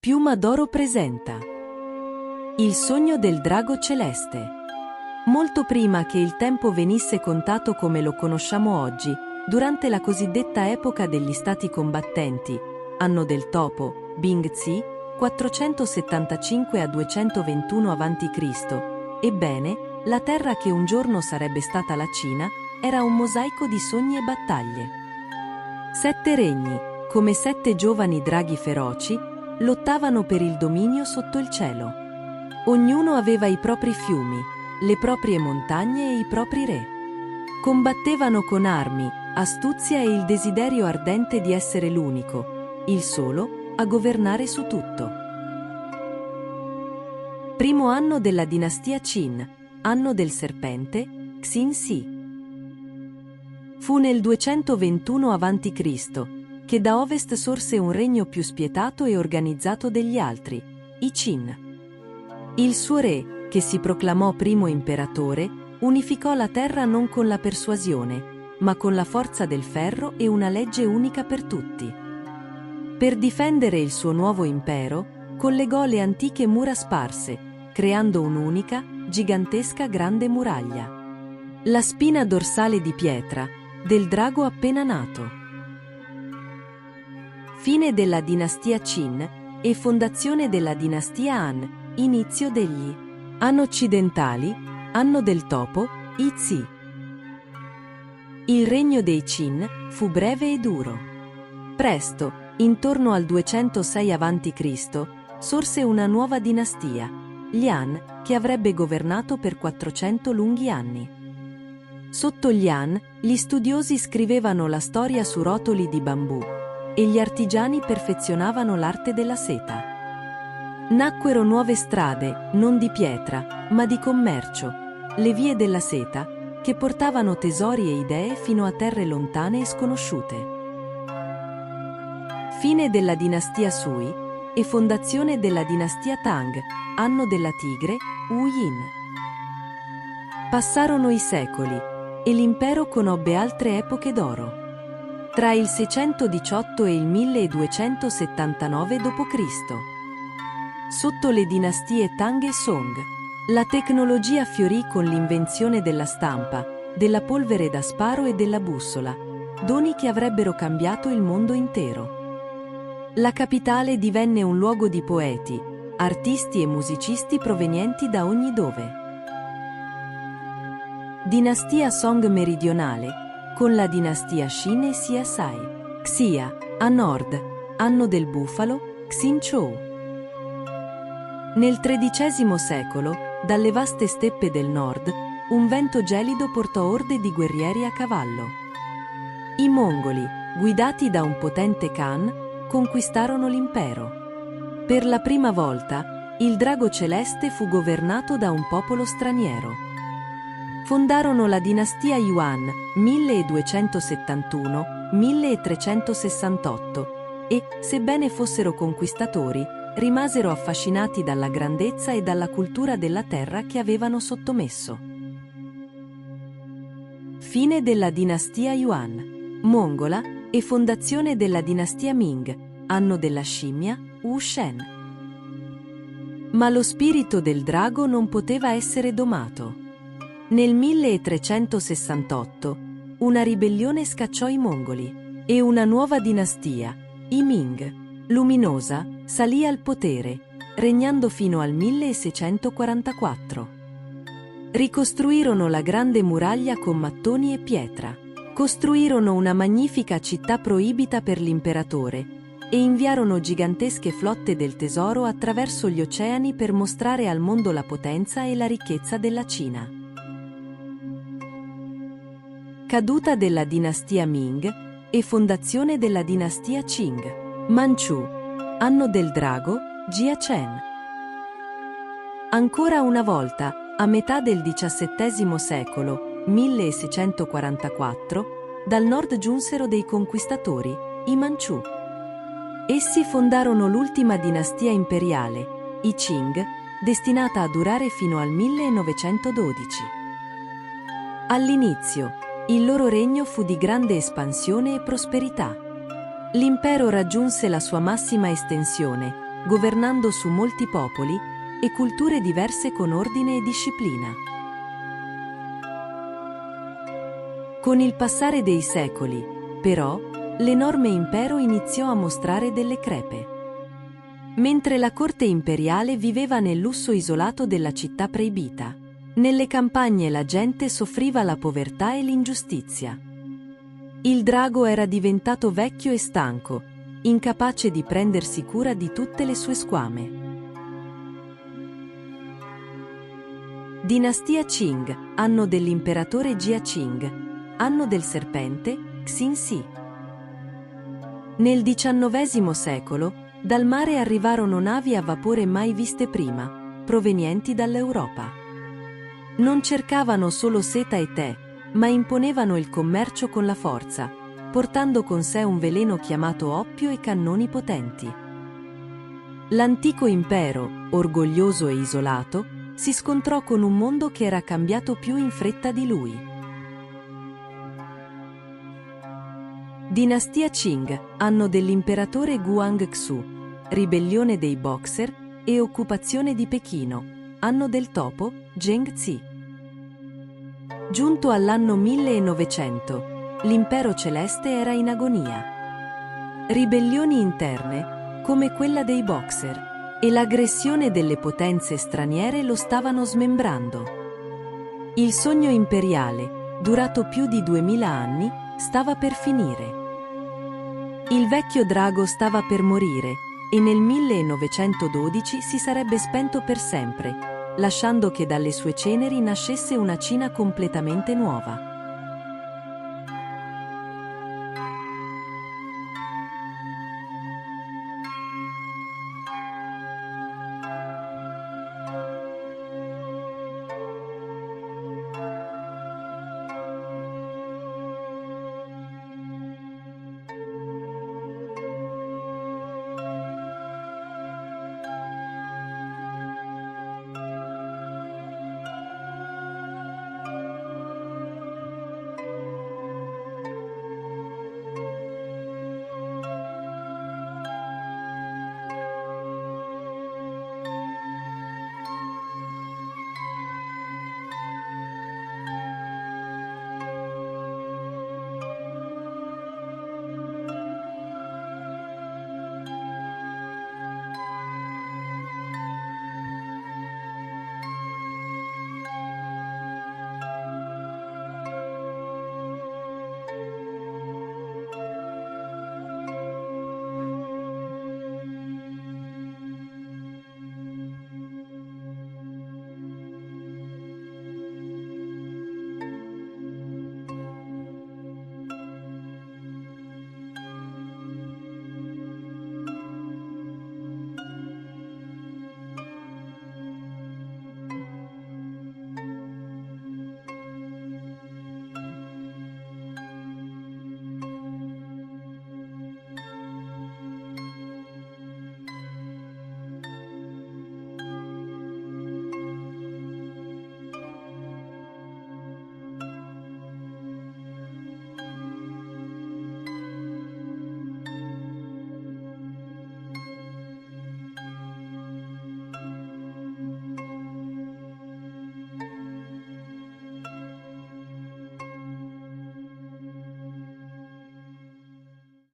Piuma d'Oro presenta Il sogno del drago celeste. Molto prima che il tempo venisse contato come lo conosciamo oggi, durante la cosiddetta epoca degli stati combattenti, anno del topo, Bing Zi, 475 a 221 a.C., ebbene, la terra che un giorno sarebbe stata la Cina, era un mosaico di sogni e battaglie. 7 regni, come 7 giovani draghi feroci, lottavano per il dominio sotto il cielo. Ognuno aveva i propri fiumi, le proprie montagne e i propri re. Combattevano con armi, astuzia e il desiderio ardente di essere l'unico, il solo, a governare su tutto. Primo anno della dinastia Qin, anno del serpente, Xin-Si. Fu nel 221 a.C. che da ovest sorse un regno più spietato e organizzato degli altri, i Qin. Il suo re, che si proclamò primo imperatore, unificò la terra non con la persuasione, ma con la forza del ferro e una legge unica per tutti. Per difendere il suo nuovo impero, collegò le antiche mura sparse, creando un'unica, gigantesca grande muraglia. La spina dorsale di pietra, del drago appena nato. Fine della dinastia Qin e fondazione della dinastia Han, inizio degli Han occidentali, anno del topo, Yi. Il regno dei Qin fu breve e duro. Presto, intorno al 206 a.C., sorse una nuova dinastia, gli Han, che avrebbe governato per 400 lunghi anni. Sotto gli Han, gli studiosi scrivevano la storia su rotoli di bambù, e gli artigiani perfezionavano l'arte della seta. Nacquero nuove strade, non di pietra, ma di commercio, le vie della seta, che portavano tesori e idee fino a terre lontane e sconosciute. Fine della dinastia Sui e fondazione della dinastia Tang, anno della tigre, Wu Yin. Passarono i secoli, e l'impero conobbe altre epoche d'oro. Tra il 618 e il 1279 d.C. Sotto le dinastie Tang e Song, la tecnologia fiorì con l'invenzione della stampa, della polvere da sparo e della bussola, doni che avrebbero cambiato il mondo intero. La capitale divenne un luogo di poeti, artisti e musicisti provenienti da ogni dove. Dinastia Song meridionale, con la dinastia Xin e Xia Sai. Xia, a nord, anno del bufalo, Xin-Chou. Nel XIII secolo, dalle vaste steppe del nord, un vento gelido portò orde di guerrieri a cavallo. I mongoli, guidati da un potente Khan, conquistarono l'impero. Per la prima volta, il drago celeste fu governato da un popolo straniero. Fondarono la dinastia Yuan, 1271-1368, e, sebbene fossero conquistatori, rimasero affascinati dalla grandezza e dalla cultura della terra che avevano sottomesso. Fine della dinastia Yuan, mongola, e fondazione della dinastia Ming, anno della scimmia, Wu Shen. Ma lo spirito del drago non poteva essere domato. Nel 1368, una ribellione scacciò i mongoli, e una nuova dinastia, i Ming, luminosa, salì al potere, regnando fino al 1644. Ricostruirono la grande muraglia con mattoni e pietra, costruirono una magnifica città proibita per l'imperatore, e inviarono gigantesche flotte del tesoro attraverso gli oceani per mostrare al mondo la potenza e la ricchezza della Cina. Caduta della dinastia Ming e fondazione della dinastia Qing. Manchu, anno del drago, Jia Chen. Ancora una volta, a metà del XVII secolo, 1644, dal nord giunsero dei conquistatori, i Manchu. Essi fondarono l'ultima dinastia imperiale, i Qing, destinata a durare fino al 1912. All'inizio, il loro regno fu di grande espansione e prosperità. L'impero raggiunse la sua massima estensione, governando su molti popoli e culture diverse con ordine e disciplina. Con il passare dei secoli, però, l'enorme impero iniziò a mostrare delle crepe. Mentre la corte imperiale viveva nel lusso isolato della città proibita, nelle campagne la gente soffriva la povertà e l'ingiustizia. Il drago era diventato vecchio e stanco, incapace di prendersi cura di tutte le sue squame. Dinastia Qing, anno dell'imperatore Jia Qing, anno del serpente, Xin-si. Nel XIX secolo, dal mare arrivarono navi a vapore mai viste prima, provenienti dall'Europa. Non cercavano solo seta e tè, ma imponevano il commercio con la forza, portando con sé un veleno chiamato oppio e cannoni potenti. L'antico impero, orgoglioso e isolato, si scontrò con un mondo che era cambiato più in fretta di lui. Dinastia Qing, anno dell'imperatore Guangxu, ribellione dei Boxer e occupazione di Pechino, anno del topo, Zhengzi. Giunto all'anno 1900, l'impero celeste era in agonia. Ribellioni interne, come quella dei Boxer, e l'aggressione delle potenze straniere lo stavano smembrando. Il sogno imperiale, durato più di 2000 anni, stava per finire. Il vecchio drago stava per morire e nel 1912 si sarebbe spento per sempre, lasciando che dalle sue ceneri nascesse una Cina completamente nuova.